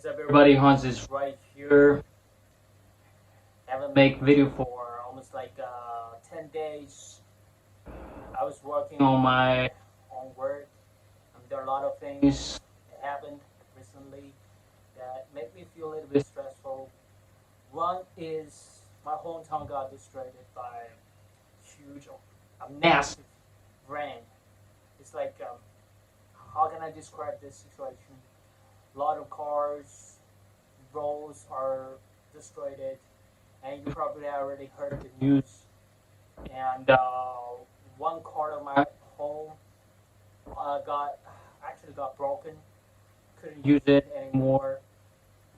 What's up, everybody? Hans is right here. Haven't made video for almost like 10 days. I was working on my own work. There are a lot of things that happened recently that make me feel a little bit stressful. One is my hometown got destroyed by a massive rain. It's like, how can I describe this situation? A lot of cars, roads are destroyed, and you probably already heard the news. And one part of my home got actually got broken. Couldn't use it anymore.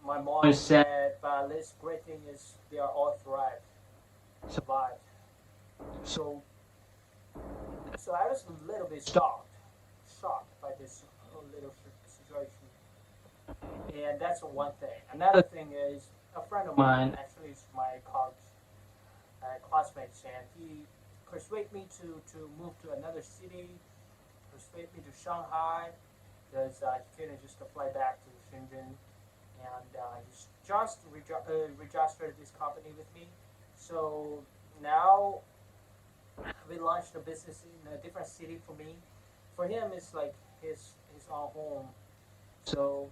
My mom said, but at least great thing is they are all survived. So, so I was a little bit shocked by this little situation. And that's one thing. Another thing is a friend of mine, actually, is my college classmates, and he persuaded me to move to another city, persuaded me to Shanghai, because he couldn't just fly back to Shenzhen, and he's just registered this company with me. So now we launched a business in a different city for me. For him, it's like his own home. So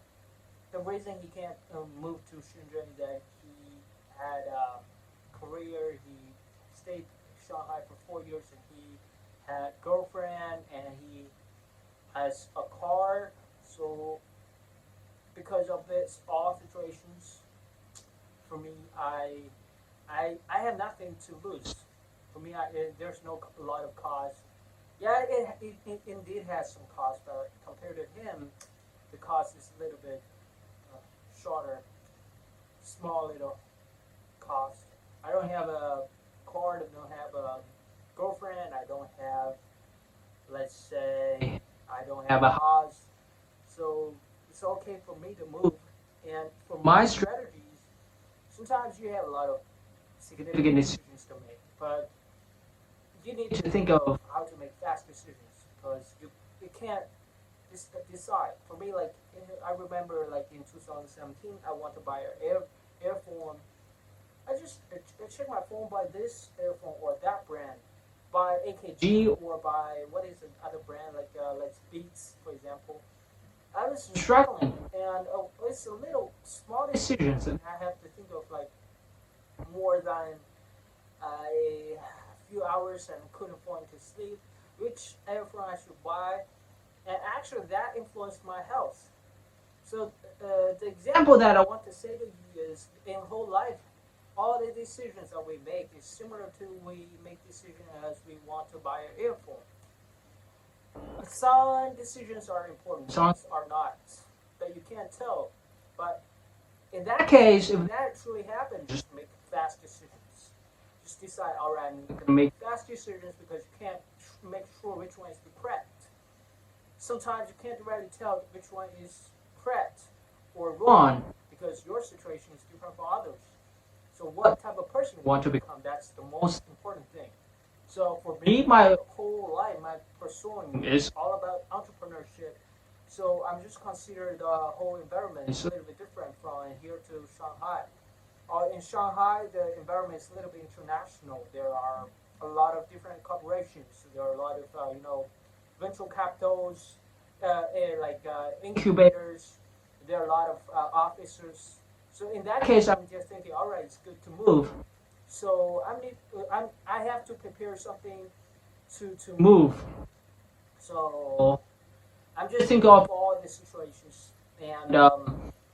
the reason he can't move to Shenzhen is that he had a career. He stayed in Shanghai for 4 years, and he had girlfriend, and he has a car. So because of this all situations, for me, I have nothing to lose. For me, there's no a lot of cost. Yeah, it indeed has some cost, but compared to him, the cost is a little bit shorter, small little cost. I don't have a car, I don't have a girlfriend, I don't have, let's say, I don't have a house. So it's okay for me to move. And for my strategies, sometimes you have a lot of significant decisions to make, but you need to think of how to make fast decisions because you can't decide. For me, like I remember, like in 2017, I want to buy an earphone. I just check my phone, buy this earphone or that brand, buy AKG or buy what is the other brand like Beats, for example. I was struggling, and it's a little small decisions, and I have to think of like more than a few hours and couldn't fall into sleep. Which earphone I should buy, and actually that influenced my health. So the example that I want to say to you is in whole life, all the decisions that we make is similar to we make decisions as we want to buy an earphone. Some decisions are important, some are not, but you can't tell. But in that case, if that truly happened, just make fast decisions. Just decide, all right, I'm going to make fast decisions because you can't make sure which one is correct. Sometimes you can't really tell which one is correct or wrong because your situation is different from others. So what type of person you want to become, that's the most important thing. So for me, my whole life, my pursuing is all about entrepreneurship. So I'm just consider the whole environment is a little bit different from here to Shanghai. In Shanghai, the environment is a little bit international. There are a lot of different corporations. There are a lot of venture capitals, incubators. There are a lot of officers. So in that case, I'm just thinking, all right, it's good to move. So I have to prepare something to move. So I'm just thinking of all the situations, and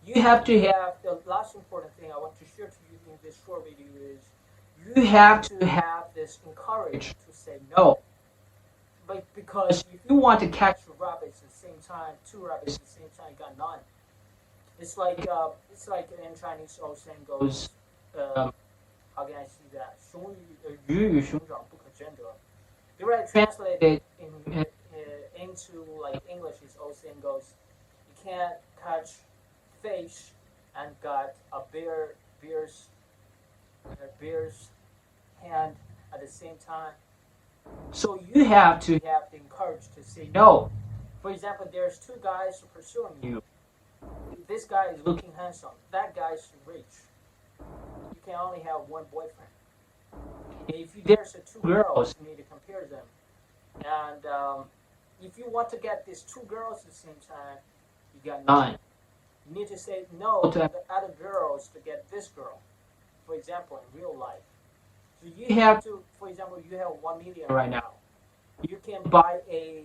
you have to have the last important thing I want to share to you in this short video is you have to have this encourage to say no. But because if you want to catch rabbits at the same time, two rabbits at the same time, you got none. It's like in Chinese old saying goes, how can I see that? 鱼与熊掌不可兼得. Direct translated into like English, is old saying goes, you can't catch fish and got a bear's hand at the same time. So you have to have the courage to say no. For example, there's two guys pursuing you. This guy is looking handsome. That guy is rich. You can only have one boyfriend. If there's two girls, you need to compare them. And if you want to get these two girls at the same time, you got nine. You need to say no to the other girls to get this girl. For example, in real life. So you have to, for example, you have 1 million right now. You can buy a,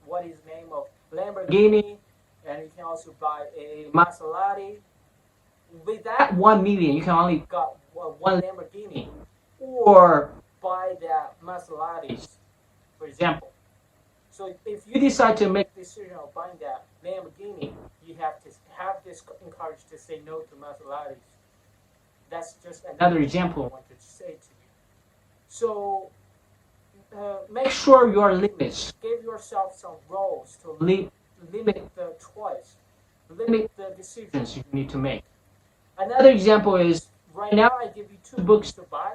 what is the name of Lamborghini, and you can also buy a Maserati. With that 1 million, you can only got one Lamborghini, or buy that Maserati, for example. So if you decide to make the decision of buying that Lamborghini, you have to have this encourage to say no to Maserati. That's just another example I wanted to say to you. So make sure your limits. Give yourself some roles to limit the choice, limit the decisions you need to make. Another example is, right now I give you 2 books to buy.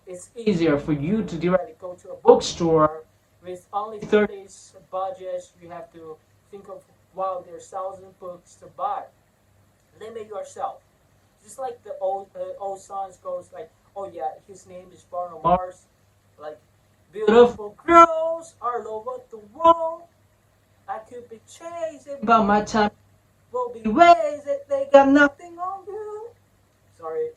It's easier for you to directly go to a bookstore with only 30 budgets. You have to think of, wow, there's 1,000 books to buy. Limit yourself. Just like the old songs goes like, oh yeah, his name is Bruno Mars. Like, beautiful girls are all over the world. I could be chasing, but my time will be wasted. They got nothing on you.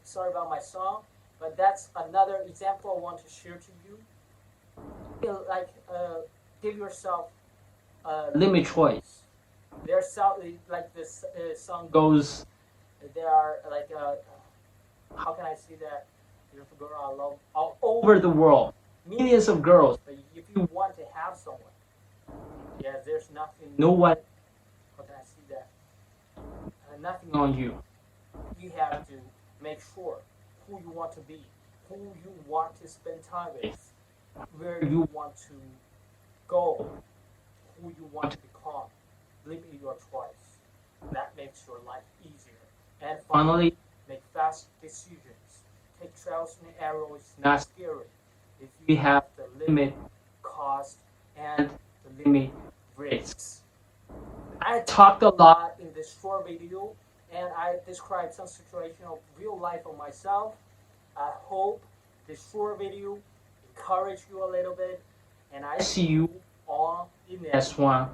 Sorry about my song, but that's another example I want to share to you. Like, give yourself a limit choice. There's like this song goes. There are like how can I say that? Beautiful girl I love all over the world, millions of girls. But if you want to have someone, yeah, there's nothing, no one. How can I say that? Nothing on you. You have to make sure who you want to be, who you want to spend time with, where you want to go, who you want to become. Limit your choice. That makes your life easier. And finally, make fast decisions. Take trials and errors, not scary. If you have the limit cost and the limit risks. I talked a lot in this short video, and I described some situation of real life of myself. I hope this short video encouraged you a little bit, and I see you on the next one.